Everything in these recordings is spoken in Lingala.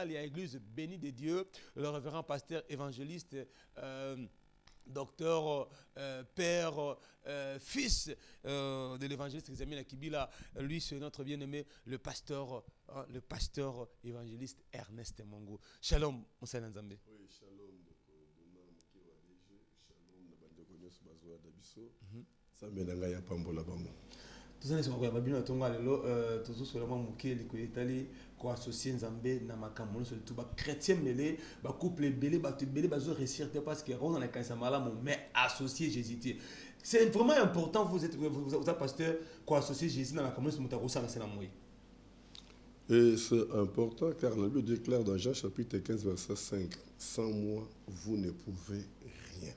Sénégal, il y a l'église bénie de Dieu, le révérend pasteur évangéliste, docteur, père, fils de l'évangéliste Xamina Kibila. Lui, c'est notre bien-aimé, le pasteur évangéliste Ernest Mongo. Shalom, Moussa Nzambe. Oui, shalom. Tuzana kwa babino tonga lelo tuzusolama mukeli ko etali ko associer Nzambe na makambo so tout ba chrétien mêlé ba couple belé ba tu belé bazo réussir parce que on a kanisa malamu mais associer Jésus. C'est vraiment important vous êtes pasteur ko associer Jésus na makambo so mutakosa na sena moi. Et c'est important car la Bible déclare dans Jean chapitre 15 verset 5, sans moi vous ne pouvez rien.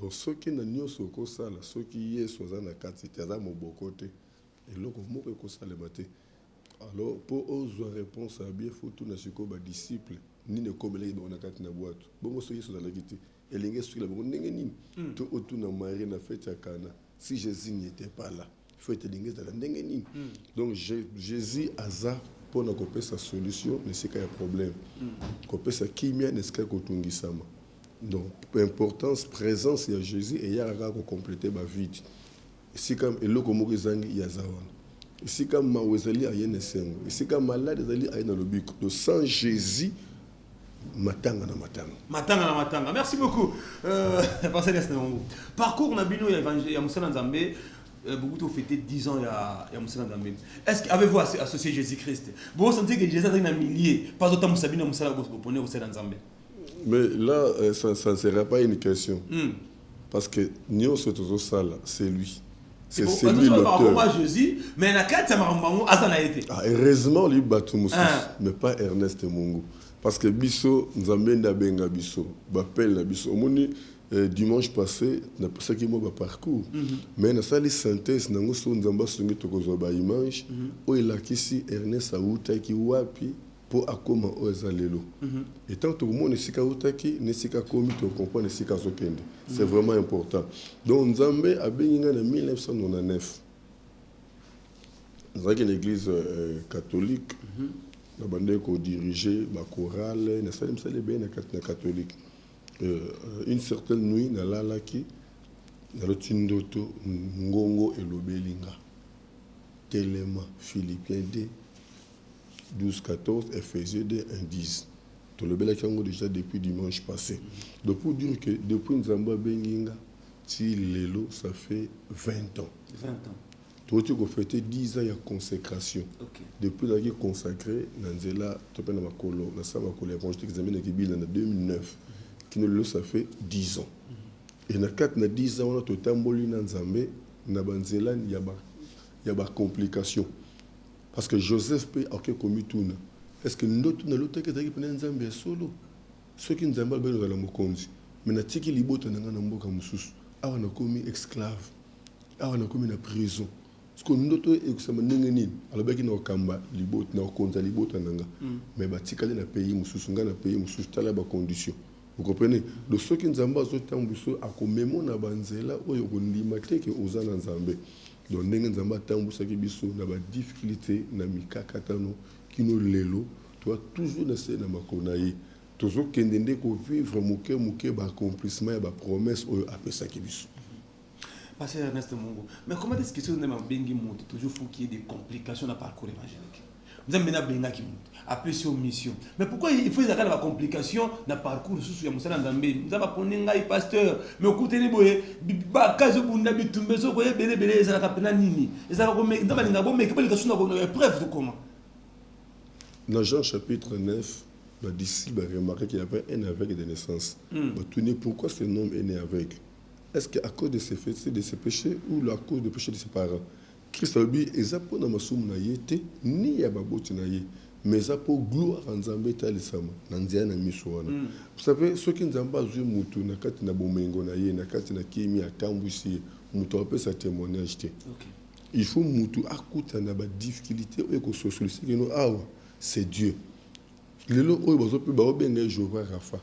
Donc ceux qui n'ont pas ça, ceux qui sont dans la carte, c'est à mon côté. Et là, comment on peut ça le matin? Alors pour eux, réponse à bien, il faut tout n'acheter disciple, ni ne comme les dans la carte na boîte. Bon, ceux qui sont dans la guité, et les gens sur la boîte, n'engeni. Tout autour na marée na fête à Cana. Si Jésus n'était pas là, il faut être l'ingé dans la n'engeni. Donc Jésus a ça pour nous couper sa solution, mais c'est qu'il y a un problème. Couper sa kimia, n'est-ce qu'il y a un donc, importance, présence, il y a Jésus et il y a un compléter ma vie. Ici, comme il y a Zawan. Ici, comme Mawezali a Yenesengo. Ici, comme malade, il y a dans le but. Donc, sans Jésus, matanga na matanga. Matanga na matanga. Merci beaucoup. Parcours, on a bino, il y a Moussa Nzambe. Beaucoup de fêté 10 ans, il y a Moussa Nzambe. Est-ce qu'avez-vous associé Jésus-Christ? Vous sentez que Jésus a un millier, pas autant Moussa Bino, Moussa Nzambe. Mais là, ça ne sera pas une question. Parce que Nyo Sotozo Sala, c'est lui. C'est lui l'auteur. Jésus, mais la carte, ça m'a été. Heureusement, lui, Batumoussou, mais pas Ernest Mongo. Parce que Bisso, Nzambe Nabenga Bisso, Bapel Nabisso. Dimanche passé, n'a pas ça qui m'a parcours. Mais dans la synthèse, nous avons Nzamba Sungi Tokozoba image, où il a ici Ernest Aouta qui wapi. Pour akoma ozalelo. Et tant que le monde nesika utaki, nesika komi to comprendre nesika zokende. C'est vraiment important. Donc Nzambe a béni en 1999. Nous avons une église catholique. Nous avons dirigé la chorale, nous avons bien la catholique. Une certaine nuit, nous avons laki, nous avons tindoto ngongo et lobelinga. Téléma Philippiens 2. 12, 14, Ephésiens 2, 1, 10. Tout le bel déjà depuis dimanche passé. Donc pour dire que depuis Nzamba Benginga, si l'élo, ça fait 20 ans. 20 ans. Tout le monde a fêté 10 ans de consécration. Okay. Depuis qu'il a consacré, Nanzela, Topena Makolo, la Samakolo, l'évangile examiné en 2009, qui nous ça fait 10 ans. Et dans 10 ans, on a tout tamboli Nanzambe, Nabanzela, il y a des complications. Parce que Joseph peut avoir commis tout. Est-ce que nous avons l'autre qui est Nzambe solo? Ceux qui Nzambe sont dans la Mokonzi. Mais nous avons libéré Namboka Moussous. Nous avons commis esclave. Nous avons commis la prison. Parce que nous avons dit alors que nous avons libéré, nous avons libéré. Mais nous avons payé Moussous. Nous avons payé Moussous. Nous avons conditions. Vous comprenez? Donc ceux qui Nzambe sont dans la commémon na banzela ou yo limité que ozana Nzambe. Donc ndenge Nzambe tambusa ki biso na ba difficulté na mikakatano kino lelo toi toujours na se na makona ye toujours kendende ko vivre muke ba accomplissement ya ba promesse oyo apesa ki biso. Parce que Ernest Mongo, mais comment est-ce que ce n'est pas bengi monte toujours faut qu'il y ait des complications dans le parcours évangélique? Nous avons bien benga qui monte après sur mission. Mais pourquoi il faut avoir des complications dans le parcours sous ya Moussa Nzambe? Nous avons ponenga i pasteur, mais écoutez les boye ba kazo bunda bitumbe so koye belé ezala kapena nini? Ezala ko me ndaba linga bo me kebali kasuna ko preuve de comment? Dans Jean chapitre 9, les disciples ont remarqué qu'il y avait un aveugle de naissance. Pourquoi ce homme est né aveugle? Est-ce qu'à cause de ses péchés ou à cause des péchés de ses parents? Christ a dit, ils n'ont pas de ni à baboti naïe, mais ils ont pas gloire en Nzambe talisama, nandia na miswana. Vous savez, ceux qui n'ont pas vu mutu na kati na bomengo naïe, na kati na kimi atambusi, mutu appelle sa témoignage. Il faut mutu akuta na ba difficulté ou ko solliciter que nous c'est Dieu. Le lot où ils ont pu baobenga Jéhovah Rafa.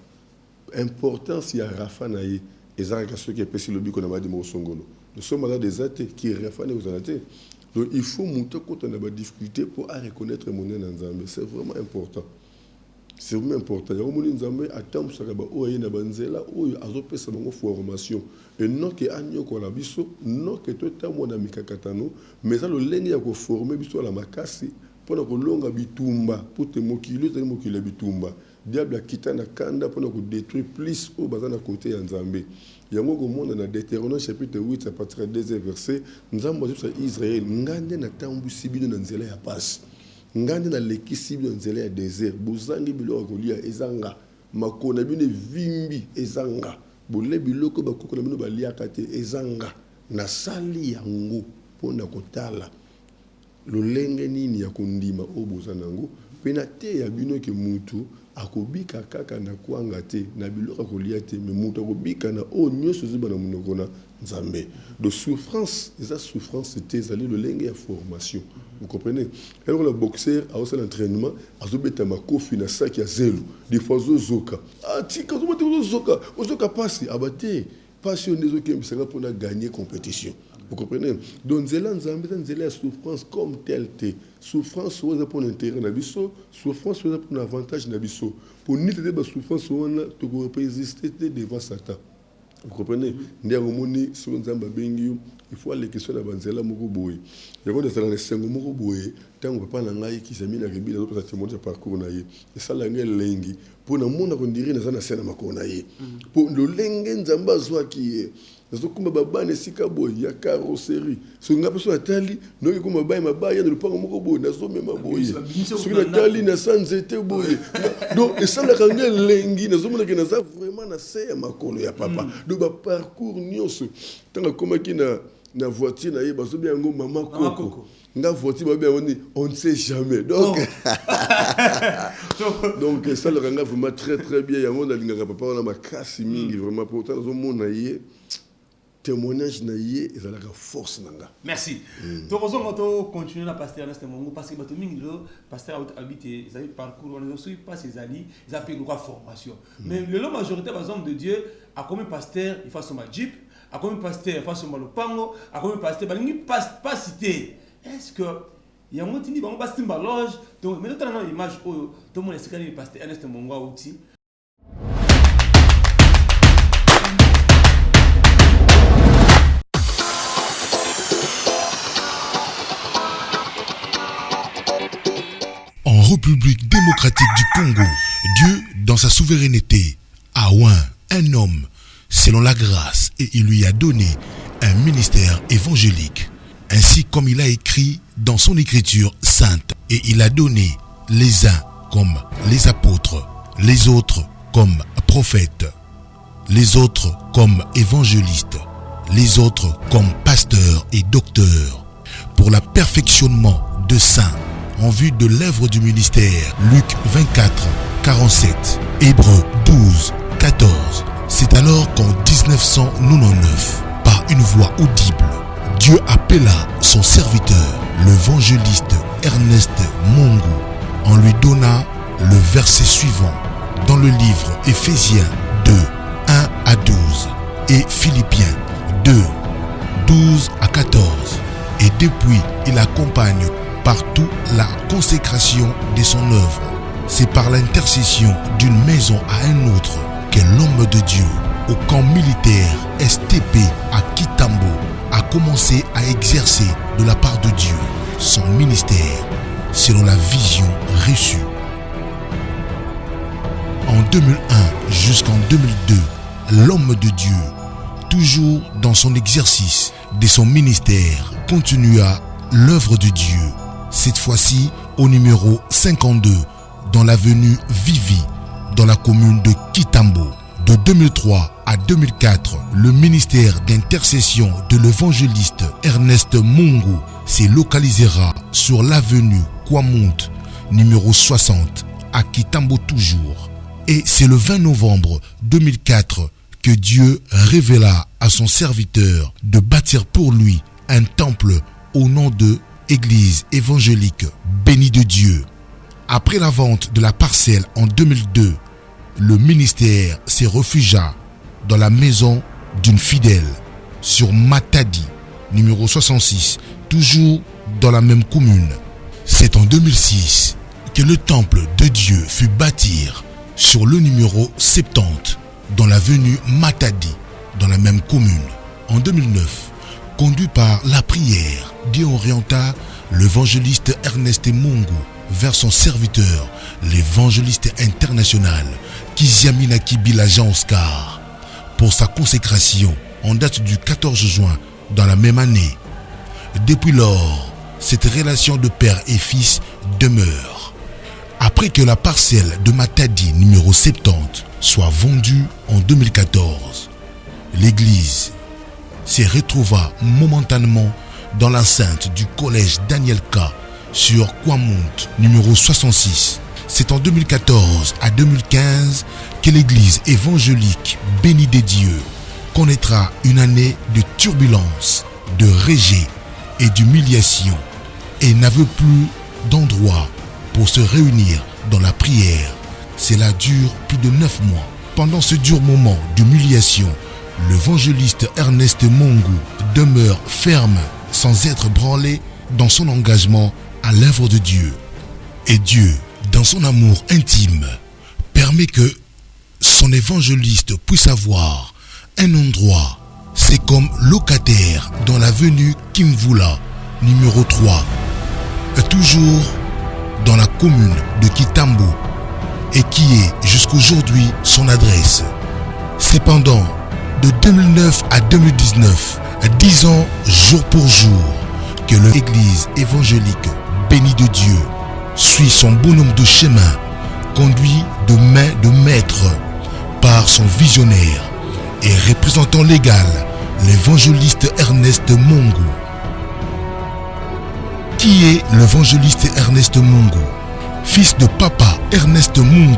Importance il y a Rafa naïe, et ça ceux qui est passé le but qu'on a dit mo songolo. Nous sommes là des athées qui refusent aux athées. Donc il faut monter quand on a des difficultés pour reconnaître mon nom Nzambe. C'est vraiment important. C'est vraiment important. Il y a un Nzambe attend ça ba o yena banzela o azo pesa bango formation. Et non que anyo ko la biso, non que tout ta mona mikakatano, mais ça le lenge ya ko former biso la makasi pour na ko longa bitumba, pour te mokilo te mokilo bitumba. Diable a quitté na kanda pour na ko détruire plus au bazana côté ya Nzambe. Yango ko mona na Deutéronome chapitre 8 à partir du 2 verset, Nzambe zo Israël ngande na tambu sibino na nzela ya passe. Ngande na lekisi bino nzela ya désert bozangi biloko kolia ezanga makona bino vimbi ezanga bole biloko bakoko na bino baliaka te ezanga na sali yango pona kotala lolenge nini ya kondima o bozanango pena te ya bino ke mutu akobika kaka na kwanga te na biloko kolia te me mutu akobika na o nyoso ziba na munoko na Nzambe. De souffrance, et ça souffrance c'était aller le lenge ya formation. Vous comprenez? Alors le boxeur a aussi l'entraînement, a zobeta makofi na sac ya zelo, des fois zoka. Ah tika zoka passe abate, passion des autres qui sera pour gagner compétition. Vous comprenez? Donc Nzela Nzambe Nzela la souffrance comme telle te. Souffrance c'est pour l'intérêt na biso, souffrance c'est pour l'avantage na biso. Pour ni te ba souffrance on a to résister devant Satan. Vous comprenez? Il faut aller question de Banzela Mokoboy. Il faut que les Sengo Mokoboy, tant que papa n'a pas qui s'est mis à rébiller les autres témoins de parcours. Et ça, l'angle lengi. Pour le monde, on dirait que c'est un maconaï. Pour le lengen Zamba Zoa qui est. Nous sommes comme Baba Nesikaboy, il y a carrosserie. Si on a besoin de Tali, nous sommes comme Baba Mabaye, nous sommes comme Mokoboy, nous sommes même Boy. Si on a Tali, nous sommes zété Boy. Donc, et ça, l'angle lengi, nous sommes vraiment na c'est makolo ya papa. Donc, parcours nyos. Tant que comme qui na voiture na yeba so bien ngo maman Coco. Na voiture ba on ne sait jamais. Donc donc ça le ranga vraiment très très bien ya mona linga papa on a makasi mingi vraiment pour tant zo mona yé témoignage na yé et ça la force nanga. Merci. Donc on continue la pasteur Ernest Mongo parce que bato mingi lo pasteur habite ils parcours on aussi pas ses alliés ils appellent quoi formation. Mais le majorité par exemple de Dieu a comme pasteur il fait son jeep à comme pasteur face au lopango à comme pasteur balingi pas cité est-ce que il y a un mot qui va passer dans loge donc maintenant dans l'image tout le monde est le pasteur Ernest Mongo outil En République démocratique du Congo, Dieu dans sa souveraineté a oint un homme selon la grâce, et il lui a donné un ministère évangélique, ainsi comme il a écrit dans son écriture sainte. Et il a donné les uns comme les apôtres, les autres comme prophètes, les autres comme évangélistes, les autres comme pasteurs et docteurs, pour le perfectionnement de saints, en vue de l'œuvre du ministère. Luc 24, 47, Hébreux 12, 14. C'est alors qu'en 1999, par une voix audible, Dieu appela son serviteur, l'évangéliste Ernest Mongo, en lui donnant le verset suivant dans le livre Éphésiens 2, 1 à 12 et Philippiens 2, 12 à 14. Et depuis, il accompagne partout la consécration de son œuvre. C'est par l'intercession d'une maison à un autre que l'homme de Dieu, au camp militaire STP à Kitambo, a commencé à exercer de la part de Dieu son ministère selon la vision reçue. En 2001 jusqu'en 2002, l'homme de Dieu, toujours dans son exercice de son ministère, continua l'œuvre de Dieu, cette fois-ci au numéro 52, dans l'avenue Vivi, dans la commune de Kitambo. De 2003 à 2004, le ministère d'intercession de l'évangéliste Ernest Mongo se localisera sur l'avenue Kwamount, numéro 60, à Kitambo toujours. Et c'est le 20 novembre 2004 que Dieu révéla à son serviteur de bâtir pour lui un temple au nom de Église évangélique bénie de Dieu. Après la vente de la parcelle en 2002, le ministère se réfugia dans la maison d'une fidèle sur Matadi, numéro 66, toujours dans la même commune. C'est en 2006 que le temple de Dieu fut bâti sur le numéro 70 dans l'avenue Matadi, dans la même commune. En 2009, conduit par la prière, Dieu orienta l'évangéliste Ernest Mungu vers son serviteur, l'évangéliste international Kiziamina Kibila Jean Oscar, pour sa consécration en date du 14 juin dans la même année. Depuis lors, cette relation de père et fils demeure. Après que la parcelle de Matadi numéro 70 soit vendue en 2014, l'église se retrouva momentanément dans l'enceinte du collège Daniel K sur Kwamount numéro 66. C'est en 2014 à 2015 que l'église évangélique Bénie des Dieux connaîtra une année de turbulence, de rejet et d'humiliation et n'avait plus d'endroit pour se réunir dans la prière. Cela dure plus de 9 mois. Pendant ce dur moment d'humiliation, l'évangéliste Ernest Mungu demeure ferme sans être branlé dans son engagement à l'œuvre de Dieu. Et Dieu, dans son amour intime, permet que son évangéliste puisse avoir un endroit. C'est comme locataire dans l'avenue Kimvula, numéro 3, toujours dans la commune de Kitambo, et qui est jusqu'aujourd'hui son adresse. Cependant, de 2009 à 2019, 10 ans jour pour jour, que l'église évangélique Bénie de Dieu suit son bonhomme de chemin, conduit de main de maître par son visionnaire et représentant légal, l'évangéliste Ernest Mungu. Qui est l'évangéliste Ernest Mungu? Fils de papa Ernest Mungu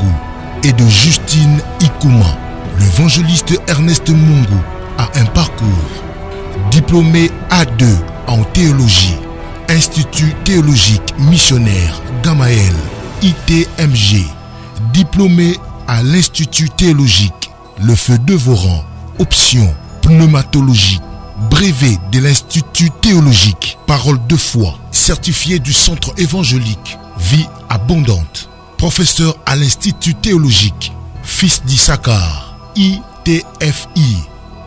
et de Justine Ikuma, l'évangéliste Ernest Mungu a un parcours diplômé A2 en théologie, Institut théologique missionnaire Gamaël, ITMG, diplômé à l'Institut théologique Le Feu Devorant, option pneumatologie, brevet de l'Institut théologique Parole de foi, certifié du Centre évangélique Vie abondante, professeur à l'Institut théologique Fils d'Issachar, ITFI,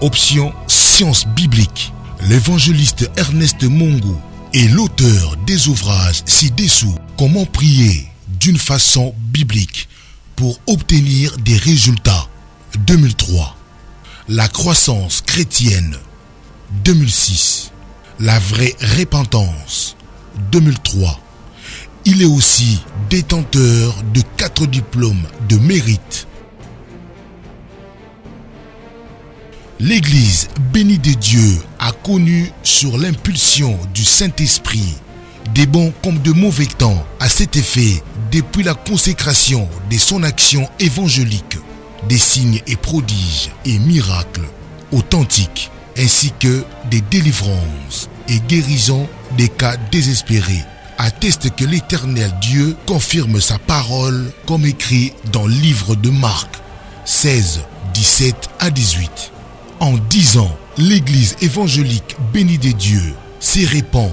option sciences bibliques. L'évangéliste Ernest Mungu est l'auteur des ouvrages ci-dessous. Comment prier d'une façon biblique pour obtenir des résultats, 2003. La croissance chrétienne, 2006. La vraie repentance, 2003. Il est aussi détenteur de 4 diplômes de mérite. L'église Bénie de Dieu a connu sur l'impulsion du Saint-Esprit des bons comme de mauvais temps à cet effet depuis la consécration de son action évangélique, des signes et prodiges et miracles authentiques ainsi que des délivrances et guérisons des cas désespérés attestent que l'Éternel Dieu confirme sa parole comme écrit dans le livre de Marc 16, 17 à 18. En 10 ans, l'église évangélique Bénie des Dieux s'est répand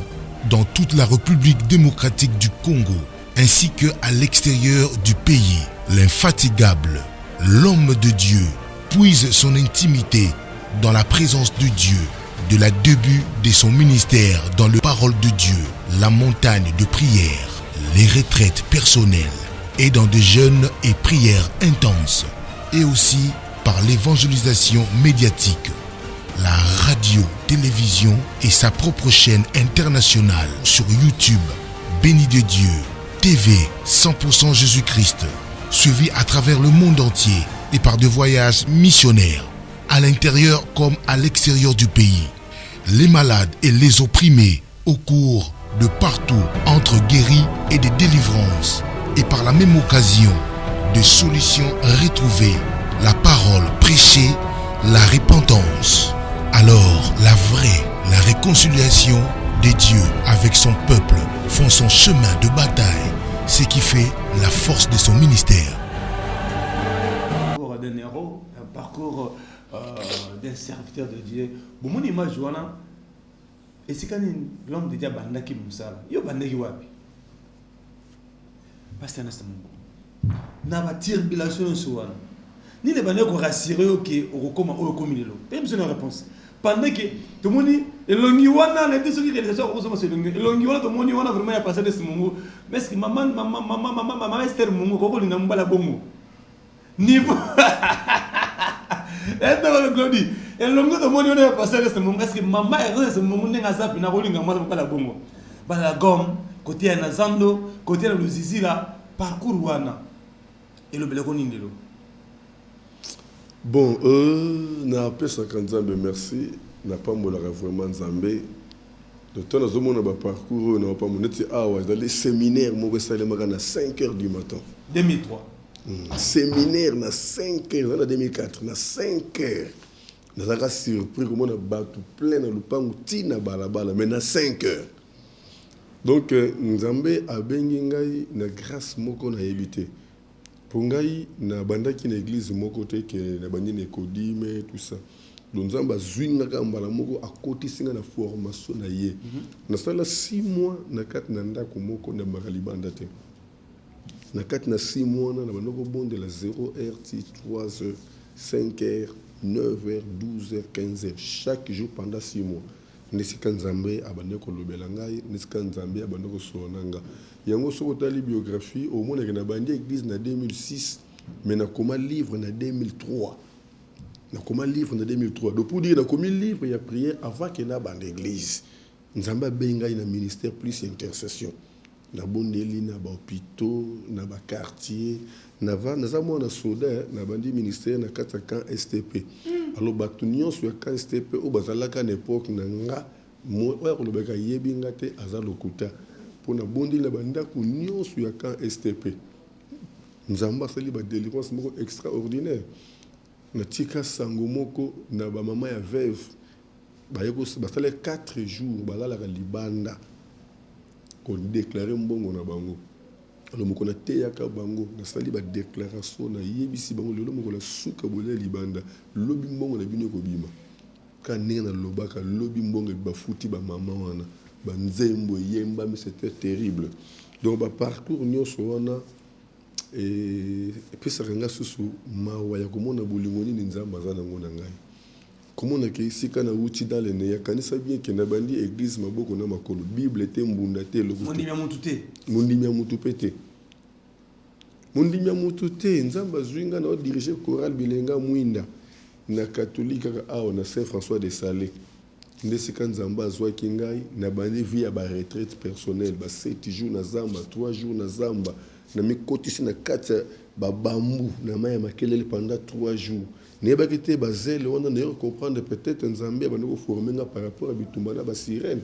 dans toute la République démocratique du Congo, ainsi qu'à l'extérieur du pays. L'infatigable, l'homme de Dieu, puise son intimité dans la présence de Dieu, de la début de son ministère dans la parole de Dieu, la montagne de prière, les retraites personnelles, et dans des jeûnes et prières intenses, et aussi par l'évangélisation médiatique, la radio, télévision et sa propre chaîne internationale sur YouTube, Bénie de Dieu, TV 100% Jésus-Christ, suivi à travers le monde entier et par des voyages missionnaires, à l'intérieur comme à l'extérieur du pays. Les malades et les opprimés au cours de partout entre guéris et des délivrances, et par la même occasion, des solutions retrouvées, la parole prêchée, la repentance. Alors la réconciliation de Dieu avec son peuple font son chemin de bataille, ce qui fait la force de son ministère. Un parcours d'un héros, un parcours d'un serviteur de Dieu. Bon, mon image, Et si quand l'homme de Dieu bandaki musala, yo bandaki wapi? Pasteur Ernest Mungu. Na ba tribulation sur ni les bandaki ko rassurer que au comment au communelo. T'as besoin de réponse. Pendant que tout le monde dit elongi wana les deux qui réalisation au sommet elongi wana tout le monde wana vraiment ya pasteur Ernest Mungu. Mais ce que maman Esther Mungu ko linga mbala bongo. Niveau et Claudie et longo de moni on est passé ce moment parce que maman est ce moment n'est pas na kolinga moi pas la bongo bala gom côté ya Nazando côté ya Luzizila parcours wana et le beleko nindelo bon na pesa kanzambe merci na pas mo la vraiment nzambe de temps na zomo na ba parcours na pas mo neti awa dans les séminaires mo besale magana 5h du matin 2003 séminaire na 5h en 2004 na 5h nous avons surpris comment on a battu plein de lupangu tina balabala mais na 5h donc nzambe abengi ngai na grâce moko na yebité pour ngai na bandaki na église moko te ke na bandi na kodime tout ça donc nzambe zwinga ka mbala moko akoti singa na formation na ye na sala 6 mois na kat na ndako moko na makalibanda te na 4 na 6 mois na banoko bonde la 0h 3h 5h 9h 12h 15h chaque jour pendant 6 mois nesika nzambe abande ko lobela ngai nesika nzambe abande ko sonanga yango soko tali biographie au moins na bandi église na 2006 mais na koma livre na 2003 na koma livre na 2003 donc pour dire na komi livre ya prière avant que na bande église nzambe benga ina ministère plus intercession na bondeli na ba hôpitaux na ba quartier na va na za mona soda na bandi ministère na kataka STP alors batunion sur ka STP au bazalaka na époque na nga mo oya ko lobeka yebi ngate azalokuta pour na bondeli na banda ku nion sur ka STP nzamba sali ba délivrance moko extraordinaire na tika sango moko na ba mama ya veuve ba yeko ba sale 4 jours balala ka libanda qu'on déclarer mbongo na bango alors moko na teyaka bango na sali ba déclaration na yebisi bango lelo moko la suka bolela libanda lobi mbongo na bino ko bima ka nena lobaka lobi mbongo ba futi ba mama wana ba nzembo yemba mais c'était terrible donc ba parcours nyonso wana et puis ça renga susu mawa ya komona bolingoni ni nzamba za nango na ngai komona ke sika na uti dans les ne kanisa bien ke na bandi église maboko na makolo bible te mbunda te lokutu mundi mya mutu pete mundi mya mutu te nzamba zwinga na diriger chorale bilenga mwinda na catholique a na Saint François de Salé ndesika nzamba zwa kingai na bandi via ba retraite personnelle ba 7 jours na zamba 3 jours na zamba na mikotisi na kata ba bambu na maya makelele pendant 3 jours ne ba kete ba zele wana ne comprendre peut-être nzambe ba ndiko former nga par rapport à bitumba na ba sirène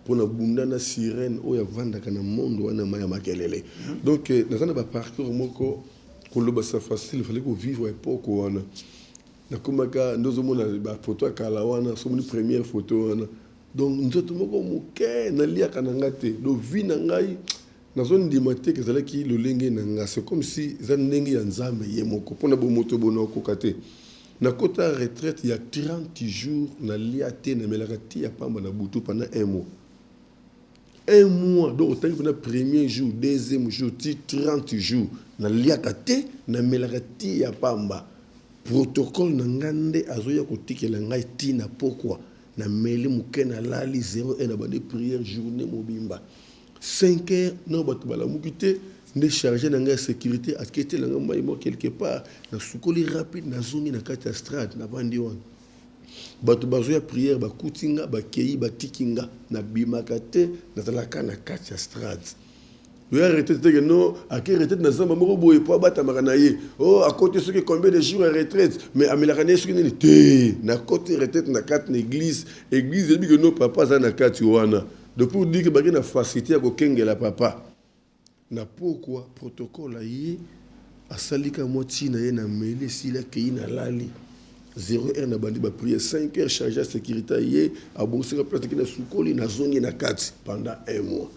pour na bunda na sirène oya vanda kana monde wana maya makelele donc dans un parcours moko ko lo ba ça facile il fallait ko vivre époque wana na kumaka ndozo mona ba photo kala wana so moni première photo wana donc nzoto moko muke na lia kana ngate do vi na ngai na zone dimate que zala ki lolenge na nga c'est comme si zanenge ya nzambe ye moko pona bo moto bona ko kate na kota retraite il y a 30 jours na liate na melakati ya pamba na butu pendant 1 mois donc autant que le premier jour deuxième jour 30 jours na liakate na melakati ya pamba protocole na ngande azoya kotikela ngai tina pourquoi na meli mukena lali 0 et na bande prière journée mobimba 5h non bato bala mukite ne charger na nga sécurité akete la nga mai mo quelque part na sukoli rapide na zongi na kati ya strade na bandi wana bato bazoya prière ba kutinga ba kei ba tikinga na bimakate na talaka na kati ya strade yo retraite que non à quelle retraite na zamba moko boye po bata makana ye oh à côté ce que combien de jours à retraite mais amelakane ce que ni te na côté retraite na kati na église et bi que non papa za na kati wana de pour dire que bagina facilité à kokengela papa na pourquoi protocole yi asalika moti na ye na mele sila ke na lali 0h na bandi ba prier 5h chargé sécurité ye a bon se place na sukoli na zongi na kati pendant 1 mois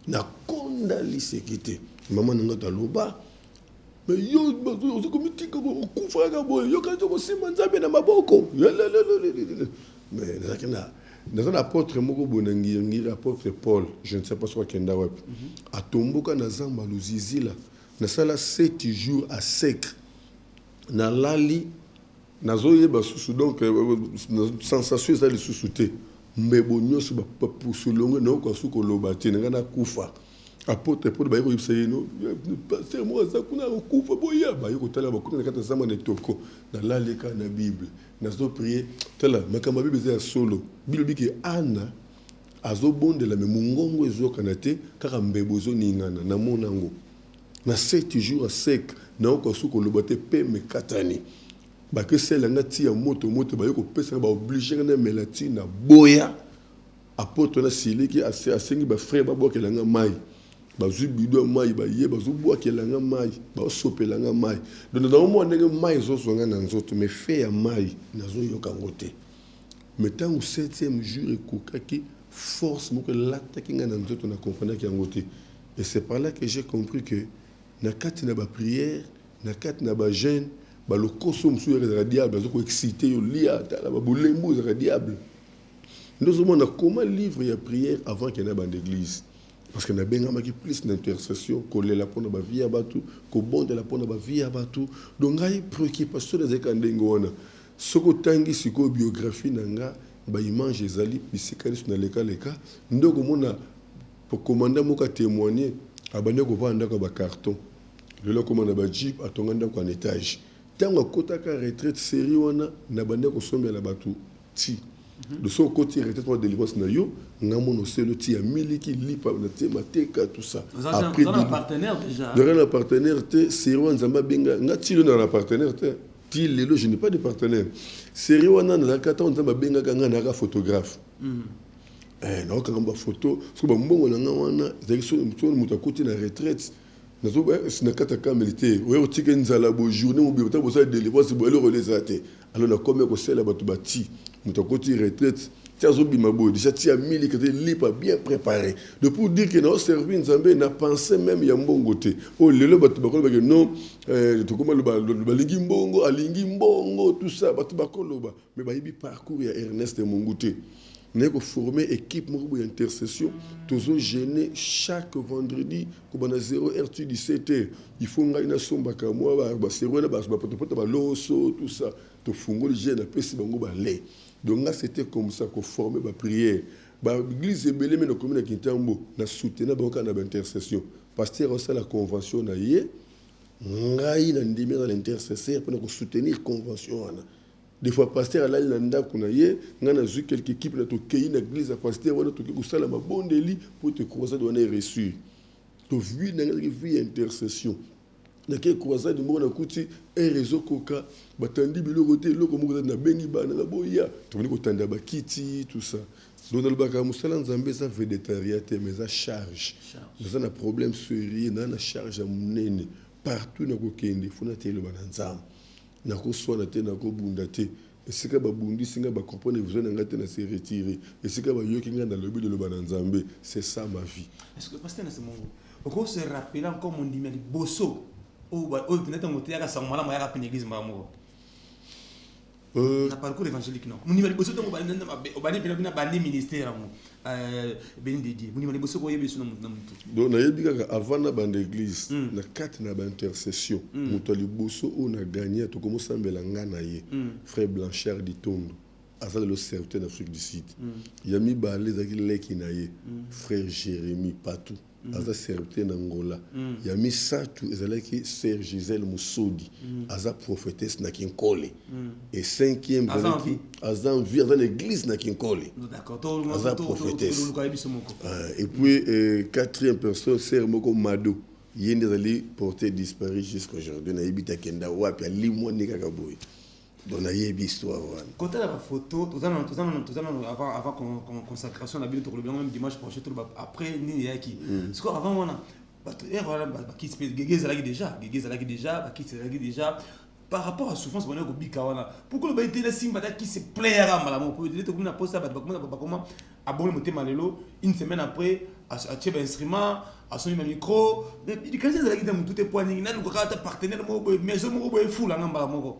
na konda li sécurité maman nga taloba mais yo zo komitika bo kufa ka bo yo ka to simba nzambe na maboko mais zakina Dans un apôtre moko bonangi apôtre Paul, je ne sais pas soit kenda web. A tomboka na zamba luzizila. Na sala 7 jours à sec. Na lali na zoye ba susu donc sensation ça le susute. Mbebo nyoso ba pour solongo na ko suko lobati na kufa. Apôtre Paul ba yiko yibsayeno pasteur moi ça kuna kufa boya ba yiko tala ba kuna kata zamba ne toko na lali ka na Bible. Na zo prier tala makamba Bible za solo. Bible biki ana azo bonde la mungongo ezo kanate kaka mbebo zo ningana na monango. Na 7 jours à sec na ko suko lobate pe me katani. Ba que c'est la ngati ya moto ba yoko pesa ba obligé na melati na boya. Apôtre na sili ki asengi ba frère ba boka langa mai. Ba zubido mai ba ye ba zubo ke langa mai ba sopela nga mai. Donc dans mo ndenge mai zo songa na nzoto me fait ya mai na zo yoka ngote. Metant au 7e jour ekokaki force moko l'attaque nga na nzoto na comprendre ki ngote. Et c'est par là que j'ai compris que na kati na ba prière, na kati na ba jeûne, ba le consomme sur le diable, zo ko exciter yo lia ta la ba bolembo za diable. Nous avons comment livre ya prière avant qu'il y ait une église. Parce qu'on a bien plus d'intercession, qu'on les la pona ba vie abatu, qu'on bonde la pona ba vie abatu. Donc il y a une préoccupation des écandengona. Ce que tangi siko biographie nanga ba image ezali bisikali na leka ndoko mona pour commander moka témoigner abande ko vanda ka ba carton. Le lo commande ba jeep atonganda ko en étage. Tango kotaka retraite série wana na bande ko somba la batu ti. De son côté retraite pour délivrance na yo ngamono selo ti ya miliki lipa na te mateka tout ça. Après un partenaire déjà. De un partenaire te série nzamba benga ngati lo na partenaire te. Ti lelo je n'ai pas de partenaire. Série wana na kata nzamba benga kanga na photographe. Na okanga photo so ba mbongo na wana zekiso mutu akoti na retraite. Na so ba sinakata ka militaire. Oyo tike nzala bo journée mo bi bo ça délivrance bo le relésate. Alors na comme ko sela batu bati mutu akoti retraite. Tiazo bimabo déjà tia mili que lipa bien préparé. De pour dire que na servi nzambe na pensé même ya mbongo te. Oh lelo batu bakolo ba non to koma le lingi mbongo alingi mbongo tout ça batu bakolo ba mais ba yibi parcours ya Ernest Mungute. Nous avons formé équipe d'intercession. Nous avons gêné chaque vendredi. Nous avons 0h, 17h. Il faut que nous sommes tout ça. Donc là, c'était comme ça qu'on formait la prière. L'église est belle, mais nous avons soutenu l'intercession. Pasteur a la convention. Nous avons l'intercession pour soutenir la convention. Des fois, pasteur a l'anda kunaye, ngana zu quelques équipes na to kei na église à pasteur wana to ke kusala mabondeli pour te croiser donner reçu. To vu na vie intercession. Na ke croiser de mo na kuti un réseau koka batandi biloko te loko mo na bengi ba na boya. To vini ko tanda ba kiti tout ça. Donc dans le baka musala nzambe ça végétarien mais ça charge. Ça na problème sérieux na charge à munene partout na ko kende funa te le bananzam. Na ko sona te na ko bunda te esika ba bundi singa ba comprendre besoin ngate na se retirer esika ba yoki ngana lobi de loba nzambe c'est ça ma vie. Est-ce que pasteur na se mongo oko se rappeler encore mon dimeli bosso o peut-être ngote ya ka sangmala mo ya ka pénéglise mbamo na parcours évangélique non mon dimeli bosso to mo bani na bani pena bani ministère mo ben dédié mon dimeli bosso ko yebe suna mutu. Donc na yebi ka avant na bande église na quatre na ba intercession mutali bosso on a gagné to komo sambela ngana ye frère Blanchard Ditondo azala le serviteur d'Afrique du Sud yami ba les akileki na ye frère Jérémy Patou aza serviteur d'Angola yami Satu ezalaki sœur Gisèle Moussodi aza prophétesse na Kinkole et cinquième aza en vie dans l'église na Kinkole aza prophétesse et puis quatrième personne sœur moko Mado yende zali porté disparu jusqu'à aujourd'hui na yebita kenda wapi ali moni kaka boy. Donc na yebi histoire wana côté la photo avant consacration la Bible to le même dimanche prochain tout après ni yaki parce que avant wana voilà qui se gégé déjà déjà par rapport à souffrance bonheur ko bika wana pourquoi le baité la simba qui se plaira malamu ko dit to kuna posta ba comment abonner motema lelo une semaine après à tirer instrument à son micro mais il quand c'est là qui dans tout est point ni na ko ka partenaire mo maison mo bo fou la ngamba moko.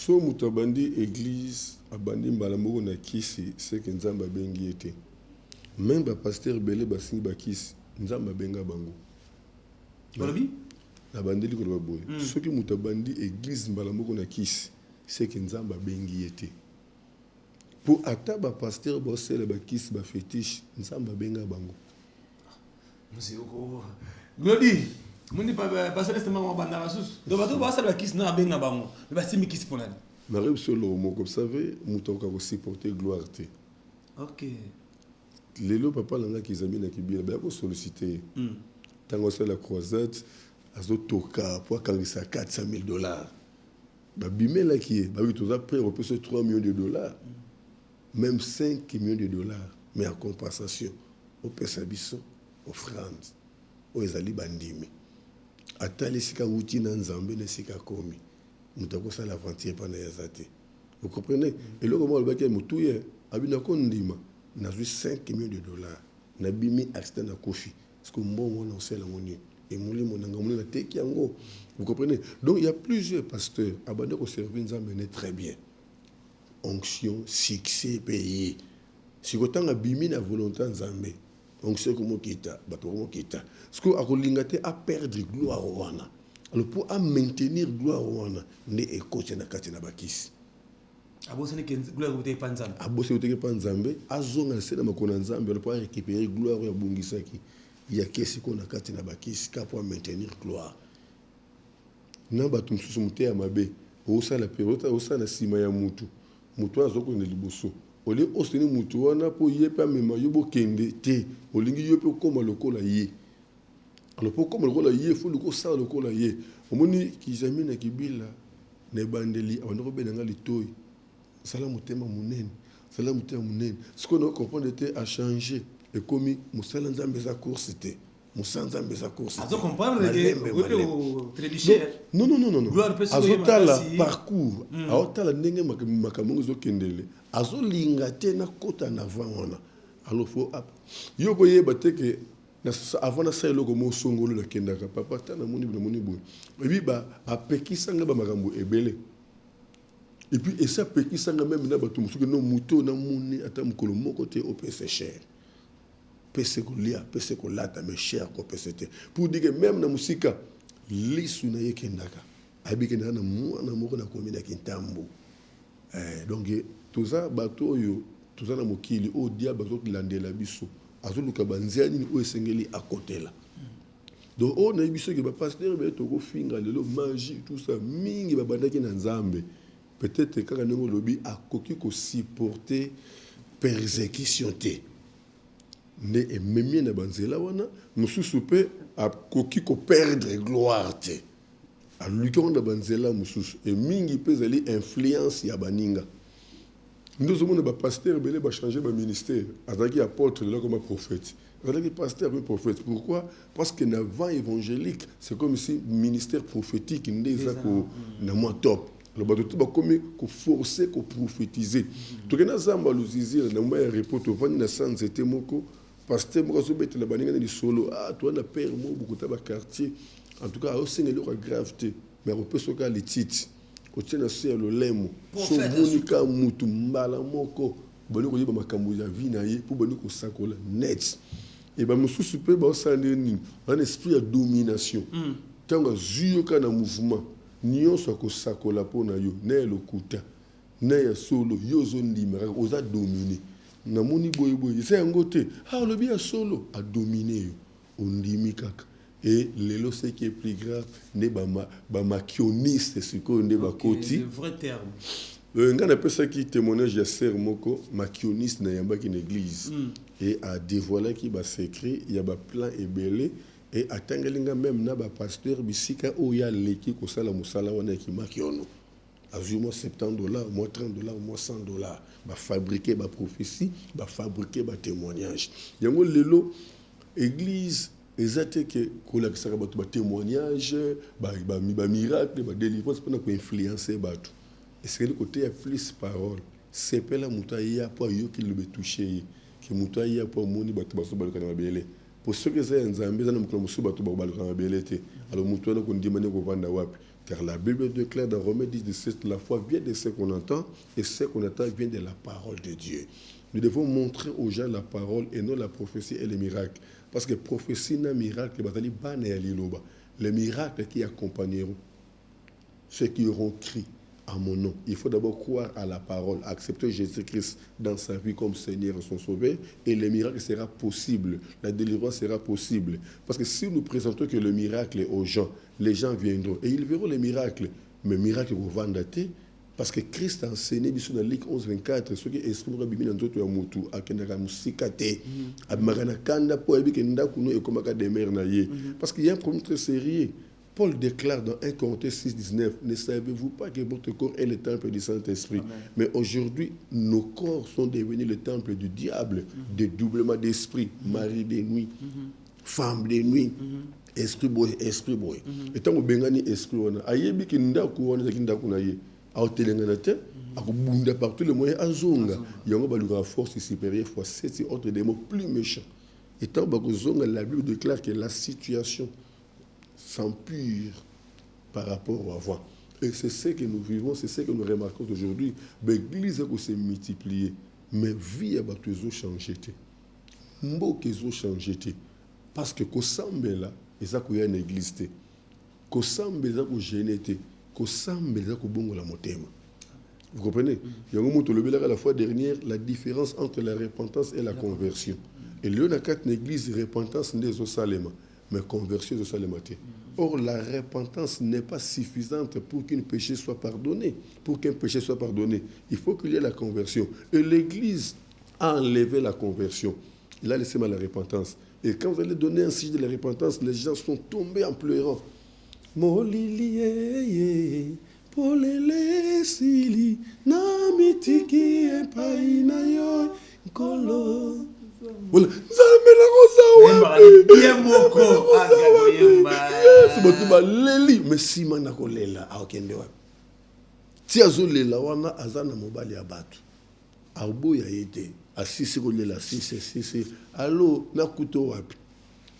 so moto abandi église abandi mbala moko na kisi seke nzambe abengi ete même bapasteur bele basingi bakisi nzambe abenga bango olobi abandeli koloba boye soki moto abandi église mbala moko na kisi seke nzambe abengi ete po ata bapasteur bosala bakisi bafetiche nzambe abenga bango musioko glodi mundi passer restement banda basusu donc bato basala bakisi na abenga bango basimi kisi ponani Marie solo moko vous savez moto ka supporter gloire te OK lelo papa langa kizami na kibila ba ko solliciter tango c'est la croisade azotoka pour kangisa $400,000 ba bimela qui est ba oui tous après on peut se 3 millions de dollars même 5 millions de dollars mais en compensation au pesabiso offrande au ezali bandimi atali sika uti na nzambe na sika komi mutako sala aventure pana yazate vous comprenez et le moment le baké mutuye abina kondima na 5 millions de dollars na bimi accident na kofi parce que mbongo na osela ngoni et mulimo na ngamuna na teki yango vous comprenez donc il y a plusieurs pasteurs abandé ko servir nzambe ne très bien onction succès payé si kotanga bimi na volonté nzambe onction ko mokita bato ko mokita parce que akolinga te a perdre gloire wana alors pour à maintenir gloire wana ne ekoche na kati na bakisi abosani ke gloire ko te panzambe abosani ko te panzambe azonga sena makona nzambe alors pour récupérer gloire ya bungisaki ya kesi ko na kati na bakisi ka pour maintenir gloire na bato msusu mute ya mabe osala perota osala sima ya mutu azoko ne liboso ole oseni mutu wana po yepa mema yobo kende te olingi yope koma lokola ye alors pour comme lokola ye faut le ça lokola ye omoni kizami na kibila ne bandeli abandoko benanga litoyi sala mutema munene ce qu'on comprendre était à changer et comme musala nzambe za course te musanza mbeza course azo comprendre que au trébicher non azotala parcours azotala ndenge makambo zo kendele azolinga te na kota na vana alors faut yo boye bateke na avant na sa eloko mo songolo la kendaka papa tana moni boye et puis ba apekisanga ba makambo ebele et puis et ça pekisanga même na bato musuki no muto na moni ata mukolo moko te au PC cher PC ko lia PC ko lata mais cher ko PC te pour dire que même na musika lisu na yekendaka abike na mwana moko na komina kintambo donc tout ça bato yo tout ça na mokili o dia bazo landela biso azoluka banziani o esengeli à côté là donc on a biso que ba pasteur be to ko finga lelo magie tout ça mingi ba bandaki na nzambe peut-être kaka nengo lobi akoki ko supporter persécution te ne ememi na banzela wana mususu pe akoki ko perdre gloire te aluki na banzela mususu et mingi pe zali influence ya baninga. Nous avons des pasteurs qui ont changé de ministère. Azaki apôtre, là comme prophète. Azaki pasteur comme prophète. Pourquoi? Parce que dans le vent évangélique, c'est comme si le ministère prophétique n'est pas top. Le bateau est comme forcé à prophétiser. Tout le monde a dit que dans le repos, tu vas dans sans été moko. Pasteur, moi je vais te la bannière de solo. Ah, toi na père moi beaucoup de quartier. En tout cas, aussi ne leur gravité. Mais on peut se faire les titres. Otiena se le lemo so monika mutu mbala moko bani ko yeba makambo ya vie na ye pour bani ko sakola net et ba mususu pe ba osande ni un esprit de domination tanga zuyo kana mouvement nyonso ko sakola pona yo na lokuta na ya solo yo zo ndimara oza dominer na moni boye c'est ngote ha le bien solo a dominer yo ondimi kaka. Et lelo ce qui est plus grave n'est pas maquioniste ce qu'on n'est pas côté. Le vrai terme. On appelle ça qui témoignage de Ser Moko maquioniste na yamba qui église et a dévoilé qui ba secret il y a ba plan ebele et atangelinga même na ba pasteur bisika o ya leki ko sala musala wana ki makiono. Azuma $70, moi $30, moi $100 ba fabriquer ba prophétie, ba fabriquer ba témoignage. Yango lelo église exacte que kola kisaka bato ba témoignage ba miracle ba délivrance pour na influencer bato et c'est le côté a plus parole c'est pas la mutaya pour yo qui le toucher que mutaya pour moni bato baso ba kana belé pour ceux que c'est nzambe za na mukolo musu bato ba kana belé te alors mutwana ko ndimane ko vanda wapi Car la Bible déclare dans Romains 10, la foi vient de ce qu'on entend, et ce qu'on entend vient de la parole de Dieu. Nous devons montrer aux gens la parole et non la prophétie et les miracles. Parce que prophétie et miracle, les miracles qui accompagneront ceux qui auront crié à mon nom. Il faut d'abord croire à la parole, accepter Jésus-Christ dans sa vie comme Seigneur et son Sauveur, et le miracle sera possible, la délivrance sera possible. Parce que si nous présentons que le miracle aux gens, les gens viendront et ils verront les miracles. Mais miracle vont vendre. Parce que Christ a enseigné dans Luc 11:24, ce qui est esprit de Bible dans d'autres mutu akendaka musikate abimagana kanda po ebike ndakuno e komaka demer na ye. Parce qu'il y a un problème très sérieux. Paul déclare dans 1 Corinthiens 6:19, ne savez-vous pas que votre corps est le temple du Saint-Esprit? Mais aujourd'hui, nos corps sont devenus le temple du diable, dédoublement d'esprit, mari de nuit, femme de nuit, esprit boy. Et tant que bengani esprit wana, ayebi ki ndaku wana ki ndaku na ye. Par tous les moyens, il y a une force supérieure, fois 7 autres des mots plus méchants. Et tant que la Bible déclare que la situation s'empire par rapport au avant. Et c'est ce que nous vivons, c'est ce que nous remarquons aujourd'hui. L'église s'est multipliée, mais vie a changé. Mbok a changé. Parce que Kosambe là, il y a une église. Kosambe là, il y a une vous comprenez? Il y a la fois dernière la différence entre la repentance et la conversion. Et là, il y a une église repentance n'est au Salema, mais conversion au Salema. Or, la repentance n'est pas suffisante pour qu'un péché soit pardonné. Pour qu'un péché soit pardonné, il faut qu'il y ait la conversion. Et l'église a enlevé la conversion. Il a laissé mal la repentance. Et quand vous allez donner un signe de la repentance, les gens sont tombés en pleurant. Molili polele sili na mitiki epai na yo kolo voilà zamela kozawa yemoko agago yemba sibotuba leli mesima na kolela akende wa ti azolela wana azana mobali ya batu abuya yete asisi kolela sisi allo na kuto wapi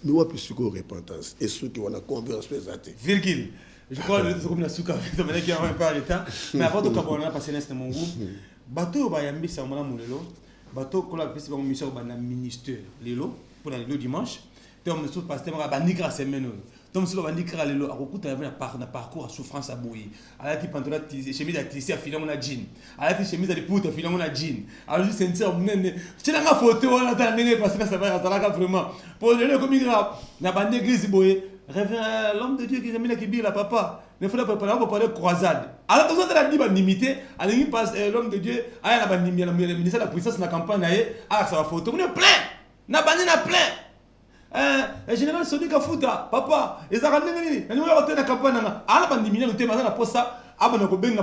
mais wapi siko repentance et ceux qui wana conversion exacte virgule. Je crois que c'est comme la souka, c'est maintenant qu'il y a un peu à l'état. Mais avant de on a passé l'instant mon groupe. Bateau ba yambi sa mona mulelo. Bateau ko la pesi ba mission ba na ministère lelo pour le dimanche. Donc nous pasteur ba nikra semaine. Donc si ba nikra lelo akokuta na parcours à souffrance à bouillir. Ala ti pantalon chemise à tisser à filer mon jean. Ala ti chemise à poutre filer mon jean. Alors je sentir nene. Tu n'as pas photo on attend nene parce que ça va ça vraiment. Pour le comme grave na ba église boye. Révérend l'homme de Dieu qui a mis la kibila papa. Ne faut pas parler de croisade. Alors, tout ça, on a limité. Alors, il passe l'homme de Dieu. Ah, il a mis le ministère de la puissance dans la campagne. Ah, ça va photo. On est plein. On a banni plein. Le général Sonic a foutu. Papa, ils ont ramené. Nous avons été dans la campagne. Ah, la bandit, nous avons la poste. Ah, on a bien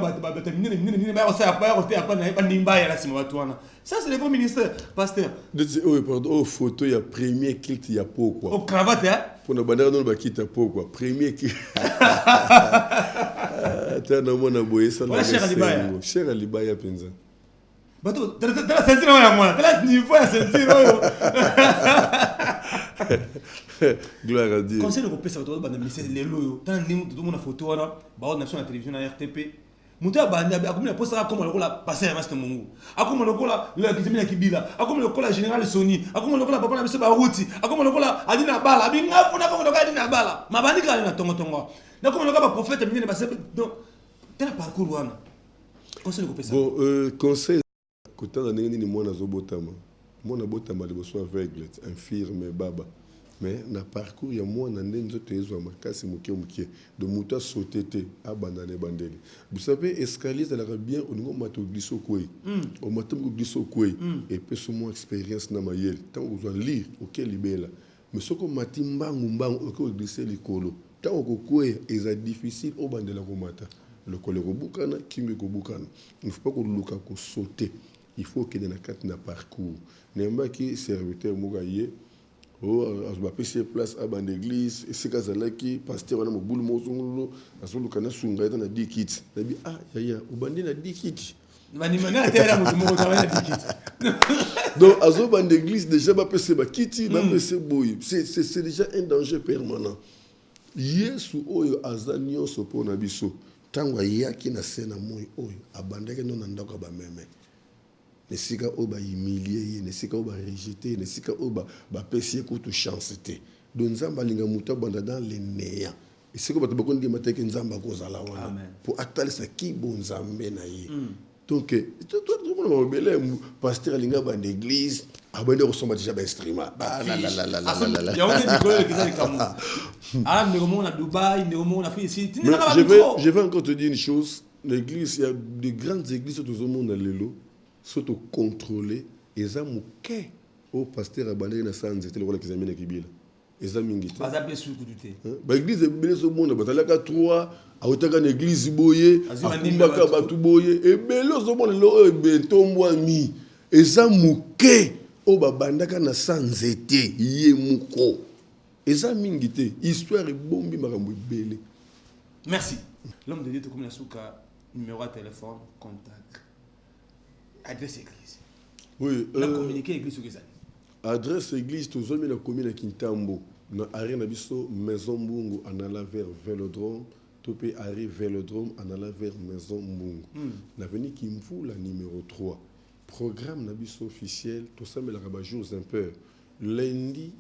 ça, c'est le bon ministère, pasteur. Oh, photo, il y a premier kilt, il y a pas quoi. Oh, cravate, hein? Pour la bannière, on va quitter pas quoi. Premier kilt. T'as un homme à boyer ça. Cher Alibaya. Cher Alibaya, Penza. Bateau, t'as la ceinture à moi. T'as la niveau à la ceinture. Gloire à Dieu. Conseil de repérer ça, c'est les loyaux. T'as une photo, bah, on a sur la télévision, la RTP. Muta banda akumina posa akoma lokola passer master mungu akoma lokola le kizimina kibila akoma lokola général Sony akoma lokola papa na biso ba route akoma lokola adina bala binga funa akoma lokola adina bala mabandika na tongo na akoma lokola ba prophète minene ba donc tena parcours wana conseil ko pesa bon conseil kota na ndenge ni mwana zobotama mwana botama liboso aveugle infirme baba mais na parcours ya mwana ndenge nzoto ezwa makasi moke de muta sauter abandonner bandeli vous savez escalier ça la bien au niveau mato glisso koi au mato glisso koi et peu mon expérience na mayel tant vous allez lire OK libela mais ce que matimba ngumbango OK glisser likolo tant ko koi est difficile au bandela ko mata le kolego bukana kimbe ko bukana il faut pas ko luka ko sauter il faut que dans la carte na parcours nemba ki serviteur mugaye je m'appelle place à bande église et c'est kazalaki pasteur wana mobulu mozongolo azoluka na sunga eta na dikit nabi ah yaya ubandi na dikit bani mana tera mutu moko travailler na dikit donc azo bande église déjà ba pese ba kiti ba pese boy c'est déjà un danger permanent yesu oyo aza nyonso mpona biso ntango ayaki na se na moi oyo abandaki no na ndako ya bameme nesika oyo bahumilie ye nesika oyo barejete ye nesika oyo bapesi ye kutu chance te do nzambe alinga moto abanda dans le néant esika bato bakondima teke nzambe akozala wana mpo atalisa kibonzambe na ye donc tomona mabele pasteur alinga banda église abandi kosomba déjà bainstrument je vais encore te dire une chose l'église il y a de grandes églises autour du monde lelo surtout contrôlées eza moke au pasteur abandaki na sanzete lokola kizambi na kibila eza mingi te baeglise ebele ozomona batalaka 3 aotaka na église boye akumbaka bato boye ebele ozomona lelo oyo ebetombwami eza moke oyo babandaka na sanzete ye moko eza mingi te histoire ebombi makambo ebele. Merci. L'homme de Dieu te comme suka numéro de téléphone contact adresse église. Oui, la communiquer église sur ça. Adresse église tozomi na commune Kintambo na arena na biso maison Mbungu anala vers Vélodrome topé arrêt Vélodrome anala vers maison Mbungu na veni Kimfula numéro 3 programme na biso officiel to samela ka ba jours impairs lundi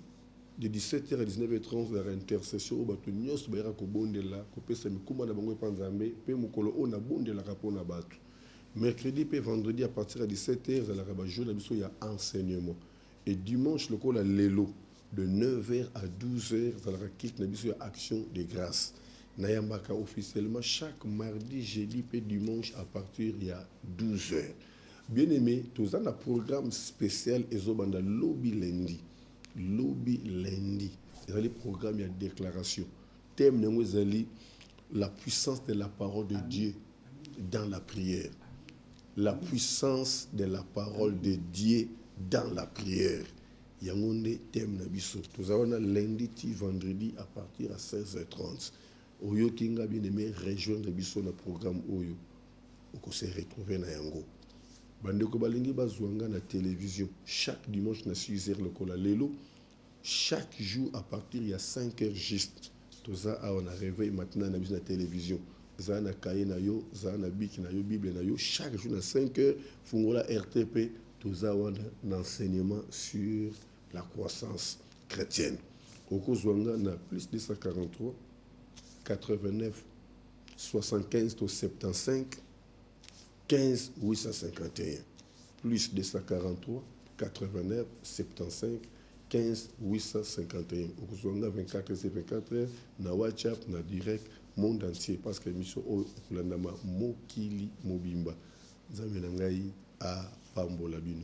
de 17h à 19h30 la intercession au bato nyos ba ko bondela ko pesa mikuma na bango panzambe pe mukolo ona bondela ka pona bato mercredi pe vendredi à partir de 17h la ka ba jour na biso ya enseignement et dimanche le col à Lelo de 9h à 12h dans la kilt na biso ya action de grâce nayambaka officiellement chaque mardi jeudi et dimanche à partir il y a 12h. Bien aimé, tous un programme spécial ezobanda lobby lundi. C'est le programme il y a déclaration. Thème nango ezali la puissance de la parole de Dieu dans la prière. La puissance de la parole de Dieu dans la prière. Yangonde thème na biso. Tous avons lundi ti vendredi à partir à 16h30. Oyo kinga bien aimé rejoindre biso na programme oyo. On se retrouver na yango. Bandeko balingi bazwanga na télévision chaque dimanche na 6h lokola lelo chaque jour à partir il y a 5h juste toza on a réveil maintenant na biso na télévision za na kaye na yo za na biki na yo bible na yo chaque jour na 5h fungola RTP toza on enseignement sur la croissance chrétienne okozwanga na plus 243 89 75 to 75 15 851 plus 243 89 75 15 851 okozwanga 24/24 na WhatsApp na direct monde entier parce que mission okulandama mokili mobimba nzambe na ngai a pambola bino.